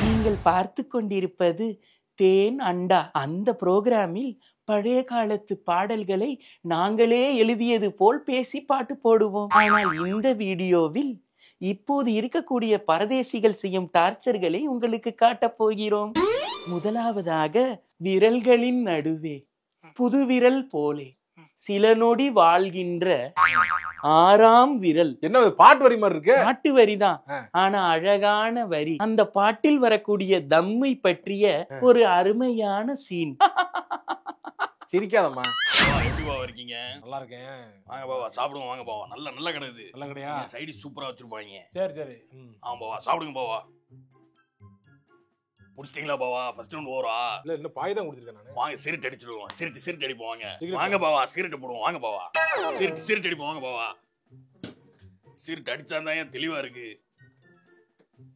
நீங்கள் பார்த்து கொண்டிருப்பது தேன் அண்டா. அந்த புரோகிராமில் பழைய காலத்து பாடல்களை நாங்களே எழுதியது போல் பேசி பாட்டு போடுவோம். ஆனால் இந்த வீடியோவில் இப்போது இருக்கக்கூடிய பரதேசிகள் செய்யும் டார்ச்சர்களை உங்களுக்கு காட்டப் போகிறோம். முதலாவதாக, விரல்களின் நடுவே புது விரல் போலே சில நொடி வாழ்கின்ற ஆறாம் விரல். என்ன பாட்டு வரி மாதிரி இருக்கு? பாட்டு வரிதான், ஆனா அழகான வரி. அந்த பாட்டில் வரக்கூடிய தம்மை பற்றிய ஒரு அருமையான சீன். சிரிக்காதம்மா. எப்படி பாவா இருக்கீங்க? நல்லா இருக்கேன். வாங்க பாவா சாப்பிடுங்க. வாங்க பாவா, நல்ல கடை இது. நல்ல கடையா? சைடு சூப்பரா வச்சிருப்பாங்க. சரி சரி. ஆமா பாவா, சாப்பிடுங்க பாவா. முடிச்சிட்டீங்களா பாவா? ஃபர்ஸ்ட் ரவுண்ட் ஓவரா? இல்ல இன்னும் பாய் தான் குடிச்சிருக்கேன் நானு. வாங்க சிகரெட் அடிச்சிடுவோம். சிகரெட் அடிப்போம். வாங்க பாவா, சிகரெட் போடுவோம். வாங்க பாவா, சிகரெட் அடிப்போம். வாங்க பாவா, சிகரெட் அடிச்சா தான் தெளிவா இருக்கு.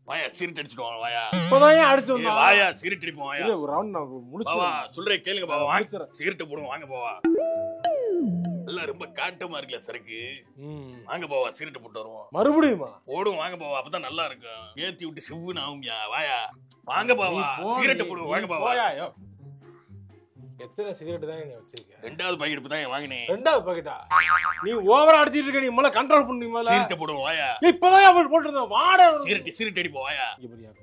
வாயா சிகரெட் அடிச்சிட்டு வாங்க. வாயா இப்போதான் அடிச்சிட்டு வந்தா. வாயா சிகரெட் அடிப்போம். வாயா இல்ல ஒரு ரவுண்ட் நான் முடிச்சு பாவா சொல்றேன் கேளுங்க பாவா. வாங்க சிகரெட் போடுவோம். வாங்க பாவா, எல்லாம் ரொம்ப காட்டமா இருக்குல்ல சரக்கு. வாங்க பாவா சிகரெட் போட்டு வருவோம். மறுபடியுமா? போடுவோம். வாங்க பாவா, அப்பதான் நல்லா இருக்கும். ஏத்தி விட்டு சிவ்வுன்னு ஆகும்யா. வாயா வாங்க பாவா, சிகரெட் போடுவோம். வாங்க பாவா. எத்தனை சிகரெட் தான் நீ வச்சிருக்க? ரெண்டாவது பாக்கெட் தான் வாங்கினேன். ரெண்டாவது பாக்கெட்டா? நீ ஓவரா அடிச்சிட்டு இருக்க. நீ முதல்ல கண்ட்ரோல் பண்ணு. முதல்ல சிகரெட் போடுவோம். வாயா இப்பதான் போட்டுருந்தேன். வாடா சிகரெட் அடிப்போம். வாயா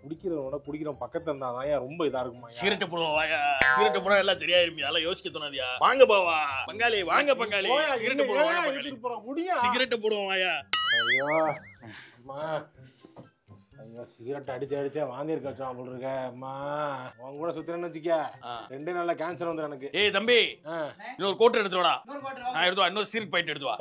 குடிக்கிறவனோட குடிக்கிறவன் பக்கத்துல இருந்தா ரொம்ப இதா இருக்குமா? சிகரெட் போடுவோம். வாயா சிகரெட் போனா எல்லாம் சரியா இருப்பியா? எல்லாம் யோசிக்க தோணாதியா? வாங்க பாவா பங்காளி, வாங்க பங்காளி, சிகரெட் போடுவோம். சிகரெட் போடுவோம். வாயா. ஐயோ அம்மா, ஐயோ சிகரெட் அடிச்சே வாந்தி இருக்காச்சா போல இருக்க. அம்மா உன் கூட சுத்துறேன்னு வச்சுக்க, 2 நாள்ல கேன்சர் வந்து எனக்கு. ஏய் தம்பி, இன்னொரு கோட்டர் எடுத்துடா. நான் எடுத்து இன்னொரு சிகரெட் பாக்கெட் எடுத்து வா.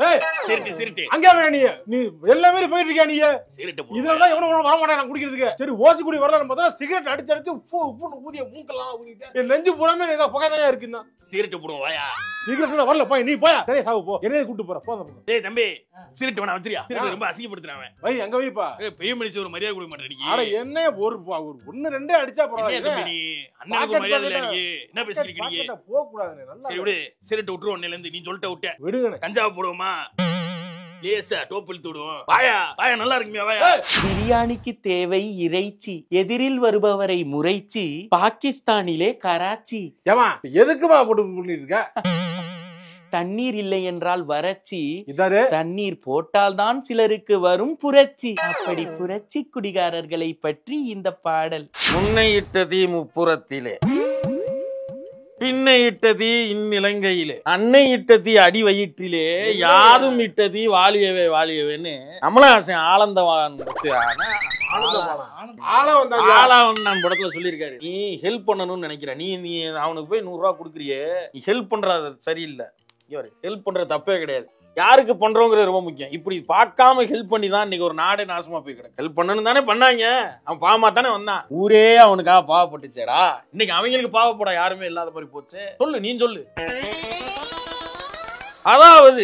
சிகரெட் அங்க வேணா நீ எல்லாமே போயிட்டு இருக்கியா? நீ சிகரெட் இதெல்லாம் எவனோ வர மாட்டேன் நான் குடிக்கிறதுக்கு. சரி ஓசி குடி வரலாம் பார்த்தா சிகரெட் அடிச்சு உப்பு ஊதிய மூக்கெல்லாம் ஊதிட்டு என் நெஞ்சு புறாமே ஏதோ புகைதான் இருக்குன்னா. சிகரெட் போடுவோம். வாயா சிகரெட் வரல போய் நீ போயா. சரியா சாவு போ. என்னைய கூட்டு போற போ. டேய் தம்பி, சிகரெட் வேணா வச்சிரியா? சிகரெட் ரொம்ப அசிங்கப்படுத்துறான். வை அங்க வைப்பா. பெரிய மனுஷன் ஒரு மரியாதை கொடுக்க மாட்டேன். அட என்ன ஒரு 1 2 அடிச்சா பரவாயில்லை. அண்ணனுக்கு மரியாதை இல்ல. நீ என்ன பேசிக்கிறீங்க? நீங்க போக கூடாதுனே. நல்லா சரி விடு, சிகரெட் விட்டுரு. ஒண்ணுல இருந்து நீ சொல்லிட்ட விட்ட விடுங்க. கஞ்சாவை போடுவோமா? லேசா டோப் இழுத்து விடுவோம். வாயா வாயா, நல்லா இருக்குமே. வாயா. பிரியாணிக்கு தேவை இறைச்சி, எதிரில் வருபவரை முறைச்சி, பாகிஸ்தானிலே கராச்சி. ஏமா எதுக்குமா போட்டு பண்ணிட்டு இருக்க? தண்ணீர் இல்லை என்றால் வறட்சி, இதாரு தண்ணீர் போட்டால்தான் சிலருக்கு வரும் புரட்சி. அப்படி புரட்சி குடிகாரர்களை பற்றி இந்த பாடல். முன்னை இட்ட தீ முப்புறத்திலே, பின்னை இட்ட தீ இந்நிலங்கையிலே, அன்னை இட்ட தீ அடி வயிற்றிலே, யாதும் இட்ட தீ வாலியவே வாலியவேன்னு கமலஹாசன் ஆனந்தவான் நான் படத்துல சொல்லியிருக்காரு. நீ ஹெல்ப் பண்ணணும்னு நினைக்கிற, நீ அவனுக்கு போய் 100 ரூபா கொடுக்குறியே, நீ ஹெல்ப் பண்றது சரியில்லை. ஹெல்ப் பண்ற தப்பே கிடையாது. யாருக்கு பண்றோங்கிறது ரொம்ப முக்கியம். இப்படி பார்க்காம ஹெல்ப் பண்ணி தான் இன்னைக்கு ஒரு நாடே நாசமா போய் கிடக்கு. ஹெல்ப் பண்ணணும் தானே பண்ணாங்க, அவன் பாவமா தானே வந்தான். ஊரே அவனுக்காக பாவப்பட்டுச்சேடா. இன்னைக்கு அவங்களுக்கு பாவப்பட யாருமே இல்லாத மாதிரி போச்சு. சொல்லு, நீ சொல்லு. அதாவது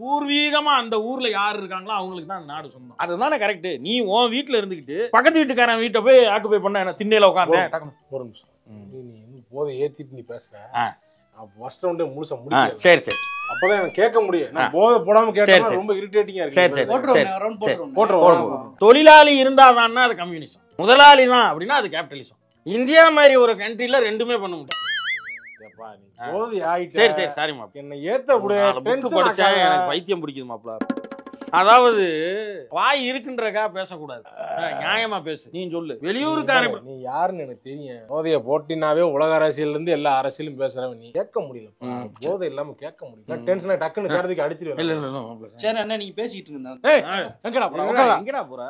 பூர்வீகமா அந்த ஊர்ல யாரு இருக்காங்களோ அவங்களுக்கு தான் நாடு சொந்தம். அதுதானே கரெக்ட். நீ உன் வீட்டுல இருந்துகிட்டு பக்கத்து வீட்டுக்காரன் வீட்டை போய் ஆக்குபை பண்ண என்ன திண்ணையில உட்காந்து ஒரு நிமிஷம் நீ போதை ஏத்திட்டு நீ பேசுற. ஃபர்ஸ்ட் ரவுண்டே முழுசா முடியல. சரி சரி, அப்பதான் எனக்கு கேட்க முடியும். நான் போதை போடாம கேட்டா ரொம்ப இரிட்டேட்டிங்கா இருக்கு. சரி சரி, போடுறோம். தொழிலாளி இருந்தாதான் அது கம்யூனிசம், முதலாளி தான் அப்படின்னா அது கேபிட்டலிசம். இந்தியா மாதிரி ஒரு கண்ட்ரில ரெண்டுமே பண்ண முடியும். சரி சரி, சாரி மாப்பிள்ள, என்ன ஏத்த புக்கு படிச்சேன், எனக்கு பைத்தியம் பிடிக்குது மாப்பிள்ள. அதாவது வாய் இருக்குன்றக்கா பேசக்கூடாது, நியாயமா பேசு. நீ சொல்லு, வெளியூருக்காரன் நீ யாருன்னு எனக்கு தெரியும். போதைய போட்டினாவே உலக அரசியல் இருந்து எல்லா அரசியலும் பேசுறவன் நீ. கேட்க முடியல, போதை இல்லாம கேட்க முடியல. டென்ஷனா டக்குன்னு கேட்டதுக்கு அடிச்சிருவேன். இல்ல சரி அண்ணா, நீங்க பேசிட்டு இருந்தாங்க. எங்கடா போற?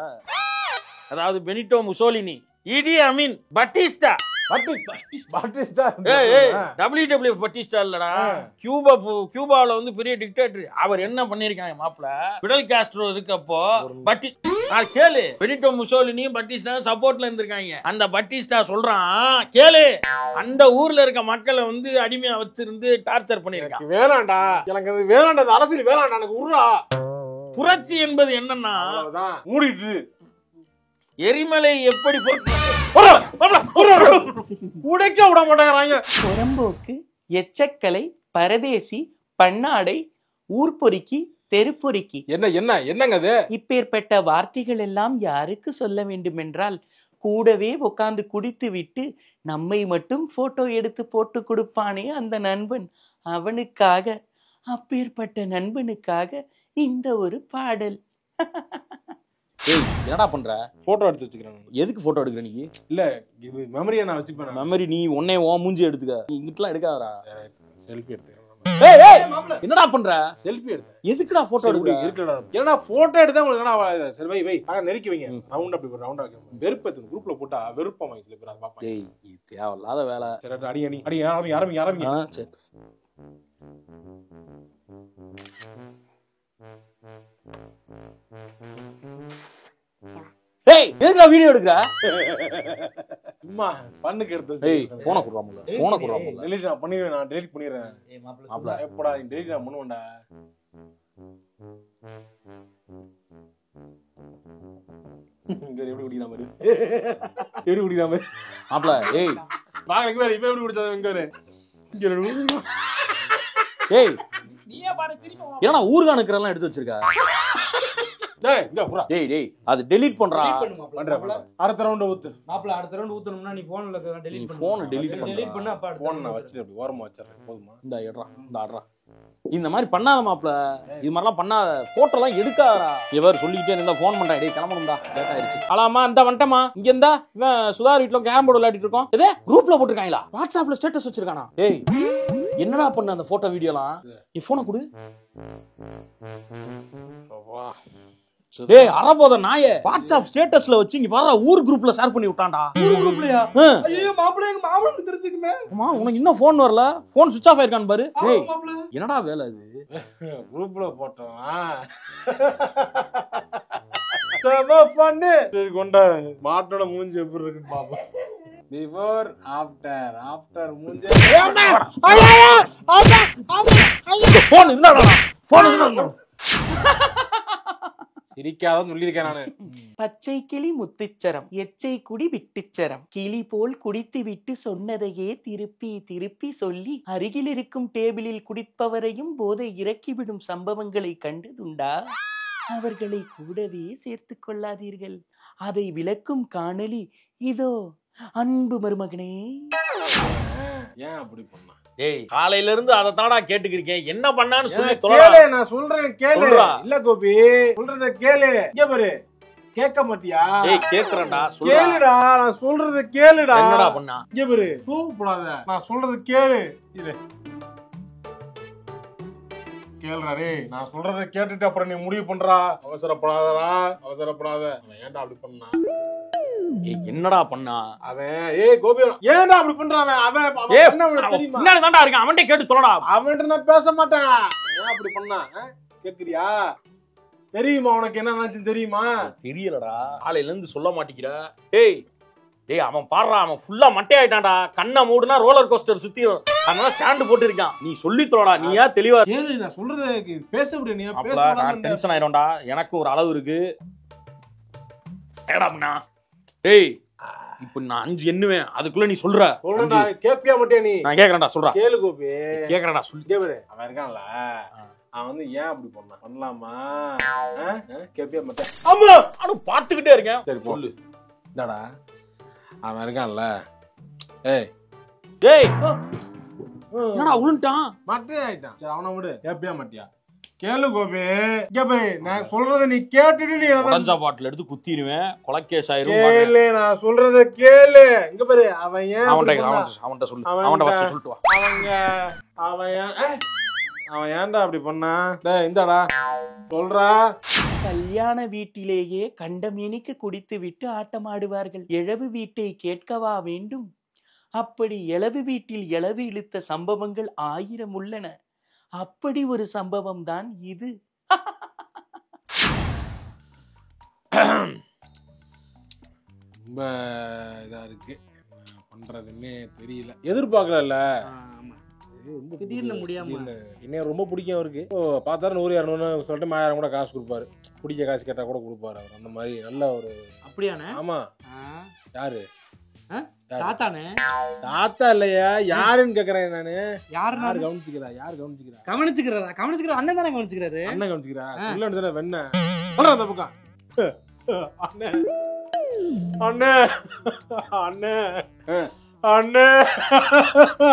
அதாவது பெனிட்டோ முசோலினி, இடி அமீன், பட்டிஸ்டா, WWF பட்டிஸ்டா இல்லடா, கியூபால வந்து பெரிய டிக்டேட்டர். அவர் என்ன பண்ணிருக்காங்க மாப்பிள்ள, பிடல் காஸ்ட்ரோ இருக்கப்போ கேளு, பெனிட்டோ முசோலினியும் பட்டிஸ்டா சப்போர்ட்ல இருந்திருக்காங்க. அந்த பட்டிஸ்டா சொல்றான் கேளு, அந்த ஊர்ல இருக்க மக்களை வந்து அடிமையா வச்சிருந்து டார்ச்சர் பண்ணிருக்காங்க. வேணாண்டா எனக்கு அது வேணாண்டா, அரசியல் வேணாண்டா எனக்கு. உருளா புரட்சி என்பது என்னன்னா மூடிட்டு எரிமலை எப்படி உடைக்க விட மாட்டேங்கிறாங்க. புறம்போக்கு, எச்சக்கலை, பரதேசி, பண்ணாடை, ஊர்பொறுக்கி, தெருப்பொறிக்கு. என்னங்க அது? இப்பேற்பட்ட வார்த்தைகள் எல்லாம் யாருக்கு சொல்ல வேண்டுமென்றால், கூடவே உட்கார்ந்து குடித்து விட்டு நம்மை மட்டும் போட்டோ எடுத்து போட்டு கொடுப்பானே அந்த நண்பன், அவனுக்காக, அப்பேற்பட்ட நண்பனுக்காக இந்த ஒரு பாடல். என்னடா பண்ற? போட்டோ எடுத்து வச்சுக்கிறேன். எதுக்கு போட்டோ எடுக்கிற நீ? இல்ல இது மெமரியா நான் வச்சுப்பேன். மெமரி நீ உன்னை மூஞ்சி எடுத்துக்க, நீ இங்கிட்டலாம் எடுக்காதடா. செல்ஃபி எடுத்து. என்னடா பண்ற? செல்ஃபி எடுத்து. எதுக்குடா போட்டோ எடுக்கிற? இருக்குடா. ஏன்னா போட்டோ எடுத்தா உங்களுக்கு என்ன? சரி வை அங்க நெருக்கி வைங்க. ரவுண்ட் அப்படி ரவுண்டா வைங்க. வெறுப்பு எடுத்து குரூப்ல போட்டா வெறுப்பா வாங்கி சில பேர் அத பாப்பாங்க. டேய் இது தேவையில்லாத வேலை. சரி அடி ஆரம்பிங்க. சரி. டேய் எதுக்குடா வீடியோ எடுக்கற? சும்மா பண்ணுக்கு எடுத்து. டேய் போனை குடுறாமல. போனை குடுறாமல. டெலீட் நான் பண்ணிடுறேன். நான் டெலீட் பண்ணிடுறேன். ஏய் மாப்ள மாப்ள எப்படா நீ டெலீட் நான் பண்ணுவேன்டா. இங்க எப்படி குடிக்குற மாதிரி. எப்படி குடிக்குற மாதிரி. மாப்ள ஏய் பாக்கறதுக்கு வேற இப்ப எப்படி குடிச்சது இங்க வர. ஏய் நீயே பாரு திருப்பி. ஏன்னா ஊர்கான் இருக்கறலாம் எடுத்து வச்சிருக்க. டேய் இங்க புறா. டேய் அது டெலீட் பண்றா. பண்றேன். அடுத்த ரவுண்ட் ஊத்து. மாப்ள அடுத்த ரவுண்ட் ஊத்தணும்னா நீ போன்ல டெலீட் பண்ணு. போன் டெலீட் பண்ணு. அப்ப போன் நான் வச்சிட்டு அப்படி ஓரமா வச்சிரேன். போதுமா? இந்த ஏட்றா இந்த ஆடுறா. இந்த மாதிரி பண்ணாத மாப்ள. இது மாதிரிலாம் பண்ணாத. போட்டோலாம் எடுக்காதடா. இவர் சொல்லிக்கிட்டே இருந்தா ஃபோன் பண்றா. டேய் கிளம்பணும்டா. லேட் ஆயிருச்சு. ஆலாமா இந்த வந்துட்டமா. இங்க இருந்தா இவன் சுதார் வீட்ல கேரம் போர்டு விளையாடிட்டு இருக்கோம். இதே குரூப்ல போட்டுருக்காங்களா? வாட்ஸ்அப்ல ஸ்டேட்டஸ் வச்சிருக்கானா? டேய் என்னடா பண்ண அந்த போட்டோ வீடியோலாம்? நீ போனை கொடு. டேய் அரபோத நாயே, வாட்ஸ்அப் ஸ்டேட்டஸ்ல வச்சு இங்க பாரு ஊர் குரூப்ல ஷேர் பண்ணி விட்டான்டா. குரூப்லயா? ஐயோ மாப்ள எங்க மாமனுக்கு தெரிஞ்சுக்குமே. அம்மா உனக்கு இன்னும் ஃபோன் வரல. ஃபோன் சுவிட்ச் ஆஃப் ஆயிருக்கான்னு பாரு. டேய் என்னடா வேலை இது? குரூப்ல போட்டோம். சம ஃபன்னு. கொண்டா மாட்டோட மூஞ்சி எப்படி இருக்குன்னு பாப்போம். பிஃபோர் ஆஃப்டர் மூஞ்சி. ஃபோன் இருந்தாடா. ஃபோன் இருந்தாடா. சிரிக்காதன்னு சொல்லியிருக்கேன் நானு. பச்சை கிளி முத்துச்சரம், எச்சை குடி விட்டுச்சரம், கிளி போல் குடித்து விட்டு சொன்னதையே திருப்பி திருப்பி சொல்லி அருகில் இருக்கும் டேபிளில் குடிப்பவரையும் போதை இறக்கிவிடும் சம்பவங்களை கண்டதுண்டா? அவர்களை கூடவே சேர்த்து கொள்ளாதீர்கள். அதை விளக்கும் காணொளி இதோ. அன்பு மருமகனே, ஏன் அப்படி பண்ணா? டேய் காலையில இருந்து அத தாடா கேட்டுக்கிருக்கேன். என்ன பண்ணான்னு சொல்லி கேளு. நான் சொல்றேன் கேளு. இல்ல கோபி சொல்றத கேளு. இங்க பாரு. கேட்க மாட்டியா? டேய் கேக்குறேன்டா. கேளுடா. நான் சொல்றத கேளுடா. என்னடா பண்ணா? இங்க பாரு. கூப்பிடாத. நான் சொல்றத கேளு. இரு. கேளுடா டேய். நான் சொல்றத கேட்டுட்டு அப்புறம் நீ முடிவு பண்றா. அவசரப்படாதடா. அவசரப்படாத. ஏன்டா அப்படி பண்ணா? என்னடா பண்ணா அவன்? கோபி ஏன்டா அப்படி பண்றான் அவன்? தெரியுமா? என்னடா இருக்கான் அவன்கிட்ட கேட்டு சொல்லடா. அவன்கிட்ட நான் பேச மாட்டேன். ஏன் அப்படி பண்ணா கேக்குறியா? தெரியுமா உனக்கு என்ன நினைச்சு தெரியுமா? தெரியலடா. காலையில இருந்து சொல்ல மாட்டேங்கிற. டேய் அவன் பாடுறா. அவன் ஃபுல்லா மட்டை ஆயிட்டான்டா. கண்ணை மூடுனா ரோலர் கோஸ்டர் சுத்தி அதனால ஸ்டாண்ட் போட்டு இருக்கான். நீ சொல்லி தோடா. நீ ஏன் தெளிவா கேளு. நான் சொல்றத பேச விடு. நீ டென்ஷன் ஆயிடும்டா. எனக்கு ஒரு அளவு இருக்கு. ஏடா பண்ணா? டேய் இப்ப நான் 5 எண்ணுவேன். அதுக்குள்ள நீ சொல்ற. கேப்பியா மாட்டே நீ? நான் கேக்குறேன்டா. சொல்றா. கேளு கோபி. கேக்குறேன்டா சொல்லு. கேவரு அவன் இருக்கான்ல. அவன் வந்து ஏன் அப்படி பண்ணலாமா? கேப்பியா மாட்டே? ஆமா நானும் பாத்துக்கிட்டே இருக்கேன். சரி சொல்லு. என்னடா அவன் இருக்கான்ல. டேய் என்னடா உளுண்டான்? மட்டே ஆயிட்டான். சரி அவனை விடு. கேப்பியா மாட்டியா? கேளு கோபி. இங்க பாரு. நான் சொல்றத நீ கேட்டுட்டு நீ உடஞ்ச பாட்டில் எடுத்து குத்திடுவேன். கொலைக்கேஸ் ஆயிரும். கேளு. நான் சொல்றத கேளு. இங்க பாரு. அவன் ஏன் அவன்கிட்ட சொல்லு. அவன்கிட்ட ஃபர்ஸ்ட் சொல்லிட்டு வா. அவன் ஏன்டா அப்படி பண்ணா? டேய் இந்தாடா சொல்றா. கல்யாண வீட்டிலேயே கண்டமேனிக்கு குடித்து விட்டு ஆட்டமாடுவார்கள். எழவு வீட்டை கேட்கவா வேண்டும்? அப்படி எழவு வீட்டில் எழவு இழுத்த சம்பவங்கள் 1000 உள்ளன. அப்படி ஒரு சம்பவம் தான் இது. ரொம்ப இதா இருக்கு. என்ன பண்றதுன்னே தெரியல. எதிர்பார்க்கல. திடீர்னு முடியாம. என்ன ரொம்ப பிடிக்கும் அவருக்கு. பார்த்தாரு 100 200 சொல்லிட்டு 1000 கூட காசு கொடுப்பாரு. பிடிக்க காசு கேட்டா கூட கொடுப்பாரு அவர். அந்த மாதிரி நல்ல ஒரு. அப்படியானே? ஆமா. யாரு? தாத்தானே. தாத்தா இல்லையா யாருன்னு கேக்குறேன் நானு. யாரு யாரு கவனிச்சுக்கிறா? யாரு கவனிச்சுக்கிறா? கவனிச்சுக்கிற அண்ணன் தானே கவனிச்சுக்கிறாரு. அண்ணன் கவனிச்சுக்கிறா? சொல்ல வேண்டியதானே வெண்ண. சொல்ற அந்த பக்கம். அண்ணே அண்ணே அண்ணே அண்ணே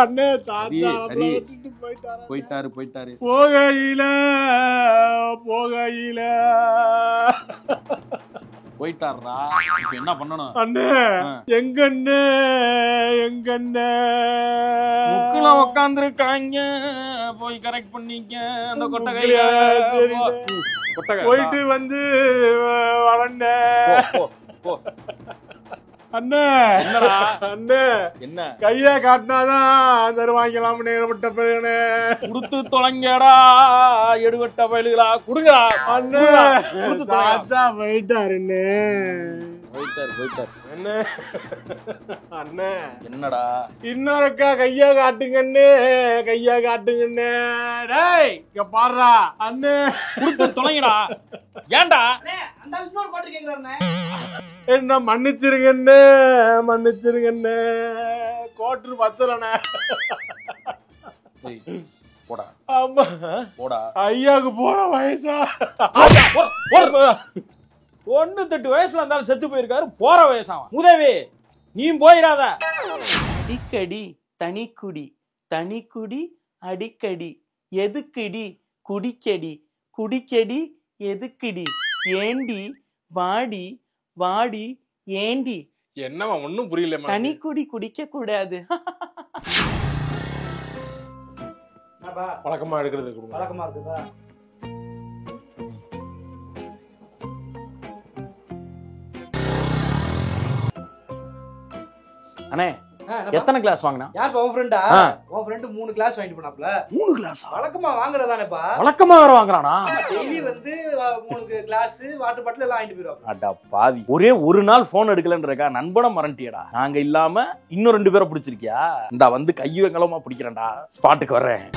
அண்ணே தாத்தா சரி. விட்டுட்டு போயிட்டாரு. போயிட்டாரு போகையில போயிட்டாருடா. இப்ப என்ன பண்ணணும்? அண்ணே எங்க அண்ணே முக்குல உக்காந்துருக்காங்க, போய் கரெக்ட் பண்ணிக்க அந்த கொட்டகை. போயிட்டு வந்து வரண்ணே. அண்ணே என்னடா? அண்ணே என்ன கைய காட்டினாதான் தருவாங்களாம் நேரப்பட்ட பிறகுனே. குடுத்து தொலைங்கடா எடுவட்ட பயலுகளா, குடுங்கடா. அண்ணே தாத்தா போயிட்டாருண்ணே. போயிட்டாரு. அண்ணே அண்ணே என்னடா? இன்னொருக்கா கைய காட்டுங்கண்ணே. டேய் இங்க பாருடா அண்ணே. குடுத்து தொலைங்கடா. ஏன்டா? அந்த இன்னொரு பாட்டு கேக்குறாருண்ணே. என்ன மன்னிச்சிருங்கண்ணே. கோட்டு பத்தலண்ணே. போடா ஆமா போடா. ஐயாக்கு போற வயசா? 98 வயசுல இருந்தாலும் செத்து போயிருக்காரு. போற வயசாவா? உதவி நீ போயிடாத. அடிக்கடி தனிக்குடி தனிக்குடி அடிக்கடி எதுக்குடி குடிக்கடி எதுக்குடி ஏண்டி வாடி வாடி ஏண்டி. என்னவா ஒண்ணும் புரியல. தனிக்குடி குடிக்க கூடாது. பழக்கமா எடுக்கிறது பழக்கமா இருக்குதா? அண்ணே எத்தனை கிளாஸ் வாங்கினா? யார் உன் ஃப்ரெண்டா? உன் ஃப்ரெண்ட் 3 கிளாஸ் வாங்கிட்டு போனாப்ல. 3 கிளாஸா? வழக்கமா வாங்குறதானேப்பா. வழக்கமா வேற வாங்குறானா? டெய்லி வந்து 3 கிளாஸ் வாட்டர் பாட்டில் எல்லாம் வாங்கிட்டு போயிடுவாங்க. அடா பாவி, ஒரே ஒரு நாள் போன் எடுக்கலன்றக்கா நண்பனை மறந்துட்டியடா. நாங்க இல்லாம இன்னும் 2 பேரை பிடிச்சிருக்கியா? இந்த வந்து கையங்களமா பிடிக்கிறேன்டா. ஸ்பாட்டுக்கு வர்றேன்.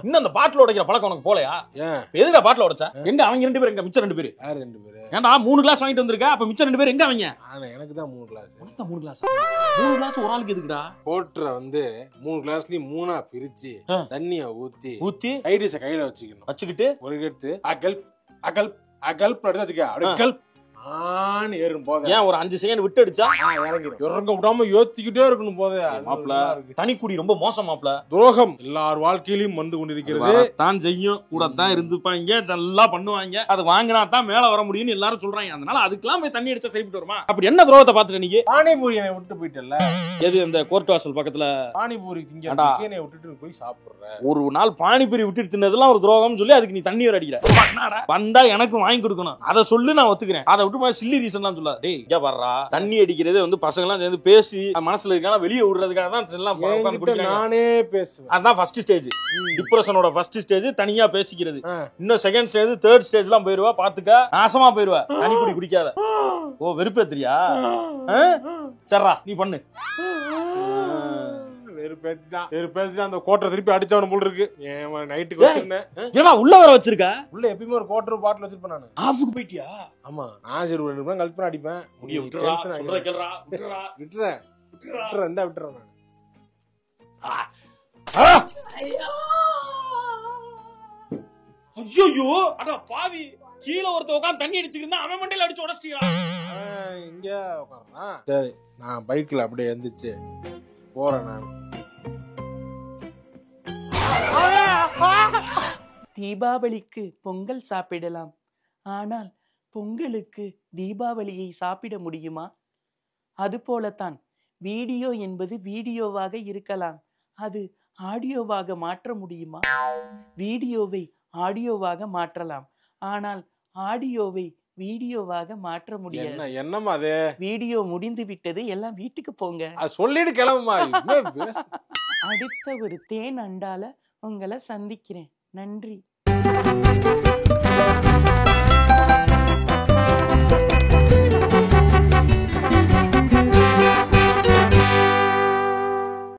இன்னும் அந்த பாட்டில் உடைக்கிற பழக்கம் உனக்கு போலையா? எதுடா பாட்டில் உடைச்சா? எங்க அவங்க 2 பேர்? எங்க மிச்சம் 2 பேரு? யார் 2 பேரு? ஏன்டா 3 கிளாஸ் வாங்கிட்டு வந்திருக்க? அப்ப மிச்சம் 2 பேர் எங்க அவங்க? எனக்கு தான் 3 கிளாஸ். 3 கிளாஸ்? 3 கிளாஸ் ஒரு ஆளுக்கு எதுக்குடா? கோட்டரை வந்து 3 கிளாஸ்லயும் 3ஆ பிரிச்சு தண்ணிய ஊத்தி ஐடிஸ கையில வச்சுக்கிட்டு ஒரு எடுத்து அகல் வச்சுக்க. அப்படியே ஆன் ஏறும் போது ஏன் ஒரு 5 செகண்ட் விட்டு அடிச்சா இறங்க விடாம யோசிச்சுக்கிட்டே இருக்கணும். போது மாப்ள தனிக்குடி ரொம்ப மோசம் மாப்ள. துரோகம் எல்லார் வாழ்க்கையிலும் வந்து கொண்டிருக்கிறது. தான் செய்யும், கூட தான் இருந்துப்பாங்க, நல்லா பண்ணுவாங்க. அது வாங்கினா தான் மேல வர முடியும்னு எல்லாரும் சொல்றாங்க. அதனால அதுக்கெல்லாம் போய் தண்ணி அடிச்சா சரிப்பட்டு வருமா? அப்படி என்ன துரோகத்தை பாத்துட்டு நீங்க? பானிபூரி என்னை விட்டு போயிட்டல. எது இந்த கோர்ட் வாசல் பக்கத்துல பானிபூரி திங்க என்னை விட்டுட்டு போய் சாப்பிடுற? ஒரு நாள் பானிபூரி விட்டுட்டு தின்னதெல்லாம் ஒரு துரோகம் சொல்லி அதுக்கு நீ தண்ணி வர அடிக்கிற. வந்தா எனக்கு வாங்கி கொடுக்கணும். அதை சொல்லு, நான் ஒத்துக்கிறேன். அதை விட்டு சில்லி ரீசன் தான் சொல்லாத. டேய் இங்க வர்றா, தண்ணி அடிக்கிறது வந்து பசங்க எல்லாம் சேர்ந்து பேசி மனசுல இருக்கான வெளியே விடுறதுக்காக தான் எல்லாம் உட்கார்ந்து குடிக்கிறாங்க. நானே பேசுவேன். அதான் ஃபர்ஸ்ட் ஸ்டேஜ். டிப்ரஷனோட ஃபர்ஸ்ட் ஸ்டேஜ் தனியா பேசிக்கிறது. இன்னும் செகண்ட் ஸ்டேஜ், தேர்ட் ஸ்டேஜ் எல்லாம் போயிருவா. பாத்துக்க, நாசமா போயிருவா. தனி குடி குடிக்காத. ஓ வெறுப்பேத்திரியா? சரிடா நீ பண்ணு. அந்த கோட்டரை திருப்பி அடிச்சவன போல இருக்கு. நைட்டுக்கு ஏன்னா உள்ள வர வச்சிருக்க. உள்ள எப்பயுமே ஒரு கோட்டர் பாட்டில் வச்சிருப்பேன் நானு. ஆஃபுக்கு போயிட்டியா? ஆமா, நான் சரி 2 நிமிஷம் கழிச்சு அடிப்பேன். முடிய விட்டுறா, சொல்றத கேளுடா. விட்டுறேன் இந்த விட்டுறேன் நான். ஐயோ அட பாவி, கீழ ஒருத்த உட்கார்ந்து தண்ணி அடிச்சிட்டு இருந்தா அவன் மண்டையில அடிச்சு உடைச்சிட்டியா? இங்க உட்கார்றான். சரி நான் பைக்ல அப்படியே எந்திரிச்சு போறேன் நான். தீபாவளிக்கு பொங்கல் சாப்பிடலாம், ஆனால் பொங்கலுக்கு தீபாவளியை சாப்பிட முடியுமா? அதுபோலத்தான் வீடியோ என்பது வீடியோவாக இருக்கலாம், அது ஆடியோவாக மாற்ற முடியுமா? வீடியோவை ஆடியோவாக மாற்றலாம், ஆனால் ஆடியோவை வீடியோவாக மாற்ற முடியாது. என்னம்மா அது? வீடியோ முடிந்து விட்டது, எல்லாம் வீட்டுக்கு போங்க. சொல்லிட்டு கிளம்புமா. அடுத்த ஒரு தேன் அண்டால உங்களை சந்திக்கிறேன். நன்றி.